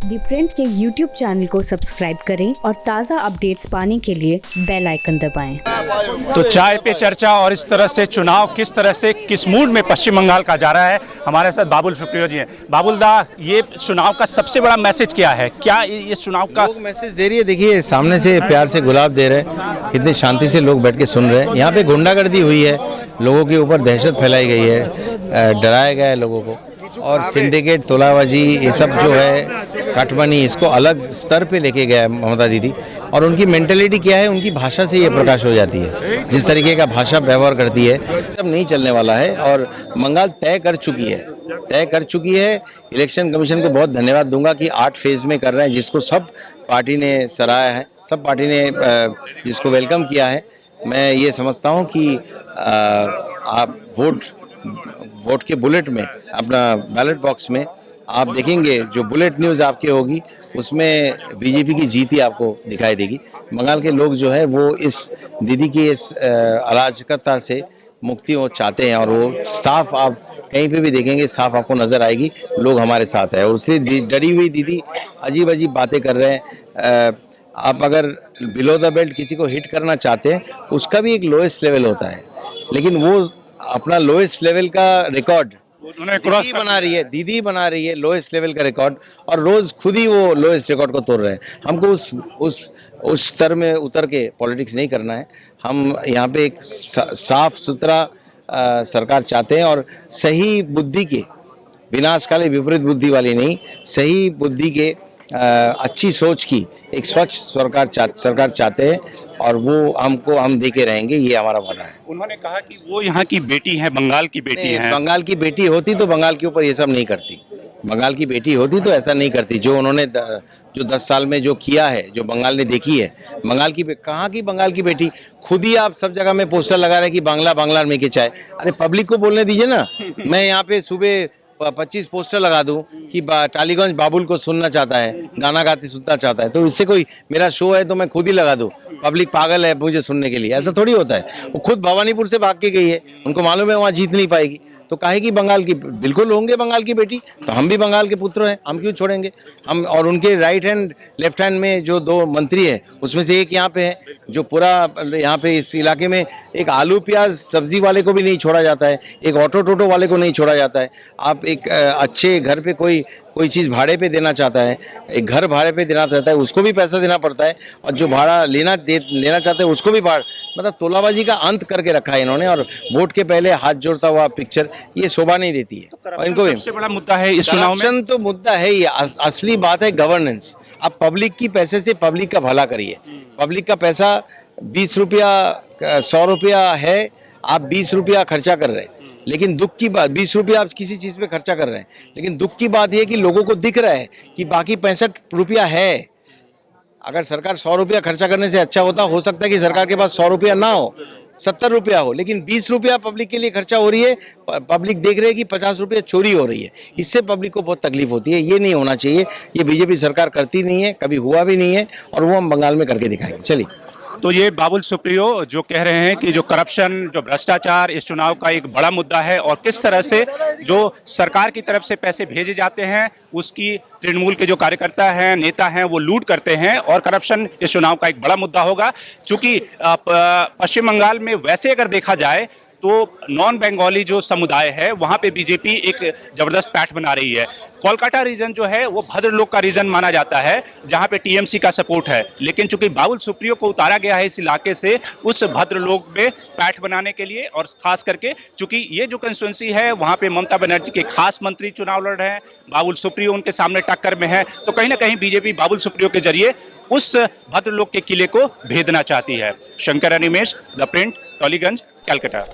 The print के YouTube channel को subscribe करें और ताज़ा अपडेट्स पाने के लिए बेल आइकन दबाएं। तो चाय पे चर्चा और इस तरह से चुनाव किस तरह से किस मूड में पश्चिम बंगाल का जा रहा है। हमारे साथ बाबुल सुप्रियो जी हैं। बाबुल दा, ये चुनाव का सबसे बड़ा मैसेज क्या है? क्या ये चुनाव का लोग मैसेज दे रही है? देखिए, सामने से प्यार से गुलाब दे रहे हैं, कितनी शांति से लोग बैठ के सुन रहे हैं। यहाँ पे गुंडागर्दी हुई है, लोगों के ऊपर दहशत फैलाई गई है, डराया गया है लोगों को, और सिंडिकेट, तोलाबाजी, ये सब जो है काटमानी, इसको अलग स्तर पे लेके गया है ममता दीदी। और उनकी मेंटेलिटी क्या है, उनकी भाषा से ये प्रकाश हो जाती है। जिस तरीके का भाषा व्यवहार करती है, सब नहीं चलने वाला है। और बंगाल तय कर चुकी है। इलेक्शन कमीशन को बहुत धन्यवाद दूंगा कि 8 फेज में कर रहे हैं, जिसको सब पार्टी ने सराहा है, सब पार्टी ने जिसको वेलकम किया है। मैं ये समझता हूँ कि आप वोट के बुलेट में, अपना बैलेट बॉक्स में आप देखेंगे जो बुलेट न्यूज़ आपकी होगी, उसमें बीजेपी की जीत ही आपको दिखाई देगी। बंगाल के लोग जो है वो इस दीदी की इस अराजकता से मुक्ति वो चाहते हैं, और वो साफ आप कहीं पे भी देखेंगे, साफ आपको नज़र आएगी लोग हमारे साथ है। और उससे डरी हुई दीदी अजीब अजीब बातें कर रहे हैं। आप अगर बिलो द बेल्ट किसी को हिट करना चाहते हैं, उसका भी एक लोएस्ट लेवल होता है, लेकिन वो अपना लोएस्ट लेवल का रिकॉर्ड दीदी बना रही है लोएस्ट लेवल का रिकॉर्ड, और रोज खुद ही वो लोएस्ट रिकॉर्ड को तोड़ रहे हैं। हमको उस स्तर में उतर के पॉलिटिक्स नहीं करना है। हम यहाँ पे एक साफ सुथरा सरकार चाहते हैं, और सही बुद्धि के, विनाशकाली विपरीत बुद्धि वाली नहीं, सही बुद्धि के अच्छी सोच की एक स्वच्छ सरकार चाहते हैं, और वो हम देके रहेंगे, ये हमारा वादा है। उन्होंने कहा कि वो यहाँ की बेटी है, बंगाल की बेटी है। बंगाल की बेटी होती तो बंगाल के ऊपर ये सब नहीं करती। बंगाल की बेटी होती तो ऐसा नहीं करती। जो उन्होंने जो 10 साल में जो किया है, जो बंगाल ने देखी है, बंगाल की कहाँ की बंगाल की बेटी? खुद ही आप सब जगह में पोस्टर लगा रहे हैं कि बांग्ला में के चाय। अरे पब्लिक को बोलने दीजिए ना। मैं यहाँ पे सुबह 25 पोस्टर लगा दूं कि टालीगंज बाबुल को सुनना चाहता है, गाना गाते सुनना चाहता है, तो इससे कोई, मेरा शो है तो मैं खुद ही लगा दूं, पब्लिक पागल है मुझे सुनने के लिए? ऐसा थोड़ी होता है। वो खुद भवानीपुर से भाग के गई है, उनको मालूम है वहाँ जीत नहीं पाएगी, तो काहे की बंगाल की? बिल्कुल होंगे बंगाल की बेटी, तो हम भी बंगाल के पुत्र हैं, हम क्यों छोड़ेंगे? हम, और उनके राइट हैंड लेफ्ट हैंड में जो 2 मंत्री है, उसमें से एक यहाँ पे है जो पूरा यहाँ पे इस इलाके में एक आलू प्याज सब्जी वाले को भी नहीं छोड़ा जाता है, एक ऑटो टोटो वाले को नहीं छोड़ा जाता है। आप एक अच्छे घर पे कोई चीज़ भाड़े पे देना चाहता है, एक घर भाड़े पे देना चाहता है, उसको भी पैसा देना पड़ता है, और जो भाड़ा लेना चाहता है उसको भी मतलब तोलाबाजी का अंत करके रखा है इन्होंने। और वोट के पहले हाथ जोड़ता हुआ पिक्चर, ये शोभा नहीं देती है। और इनको सबसे बड़ा मुद्दा है इस चुनाव में, तो मुद्दा है ही। असली बात है गवर्नेंस। आप पब्लिक की पैसे से पब्लिक का भला करिए। पब्लिक का पैसा 20 रुपया 100 रुपया है, आप 20 रुपया खर्चा कर रहे हैं, लेकिन दुख की बात, 20 रुपया आप किसी चीज़ पे खर्चा कर रहे हैं, लेकिन दुख की बात यह है कि लोगों को दिख रहा है कि बाकी 65 रुपया है। अगर सरकार 100 रुपया खर्चा करने से अच्छा होता, हो सकता है कि सरकार के पास 100 रुपया ना हो, 70 रुपया हो, लेकिन 20 रुपया पब्लिक के लिए खर्चा हो रही है। पब्लिक देख रहे है कि 50 रुपया चोरी हो रही है, इससे पब्लिक को बहुत तकलीफ होती है। ये नहीं होना चाहिए, ये बीजेपी सरकार करती नहीं है, कभी हुआ भी नहीं है, और वो हम बंगाल में करके दिखाएंगे। चलिए। तो ये बाबुल सुप्रियो जो कह रहे हैं कि जो करप्शन, जो भ्रष्टाचार इस चुनाव का एक बड़ा मुद्दा है, और किस तरह से जो सरकार की तरफ से पैसे भेजे जाते हैं उसकी तृणमूल के जो कार्यकर्ता हैं, नेता हैं, वो लूट करते हैं, और करप्शन इस चुनाव का एक बड़ा मुद्दा होगा। चूंकि पश्चिम बंगाल में वैसे अगर देखा जाए तो नॉन बंगाली जो समुदाय है वहाँ पे बीजेपी एक जबरदस्त पैठ बना रही है। कोलकाता रीजन जो है वो भद्रलोक का रीजन माना जाता है, जहाँ पे टीएमसी का सपोर्ट है, लेकिन चूंकि बाबुल सुप्रियो को उतारा गया है इस इलाके से उस भद्रलोक में पैठ बनाने के लिए, और खास करके चूंकि ये जो कंस्टिट्यूंसी है वहाँ पे ममता बनर्जी के खास मंत्री चुनाव लड़ रहे हैं, बाबुल सुप्रियो उनके सामने टक्कर में है, तो कहीं ना कहीं बीजेपी बाबुल सुप्रियो के जरिए उस भद्रलोक के किले को भेदना चाहती है। Shankar Animesh, the print, Tollygunge, Calcutta.